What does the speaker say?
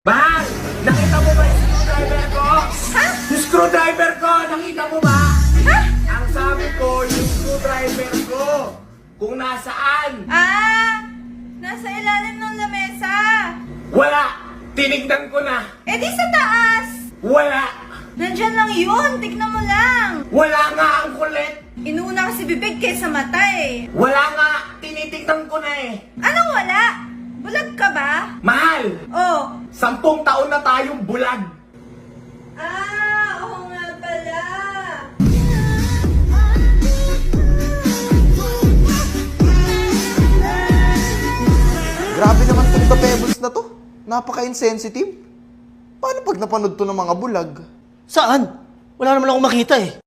Bang! Nakita mo ba yung screwdriver ko? Ha? Yung screwdriver ko! Nakita mo ba? Ha? Ang sabi ko, yung screwdriver ko! Kung nasaan? Nasa ilalim ng lamesa. Wala! Tinignan ko na! Eh di sa taas. Wala! Nandyan lang yun, tignan mo lang. Wala nga ang kulit! Inuuna kasi bibig kaysa mata eh. Wala nga! Tinitignan ko na eh! Anong wala? Bulag ka ba? Mahal! Oh. 10 taon na tayong bulag! Oo nga pala. Grabe naman tong The Pebbles na to. Napaka-insensitive. Paano pag napanood to ng mga bulag? Saan? Wala naman akong makita eh.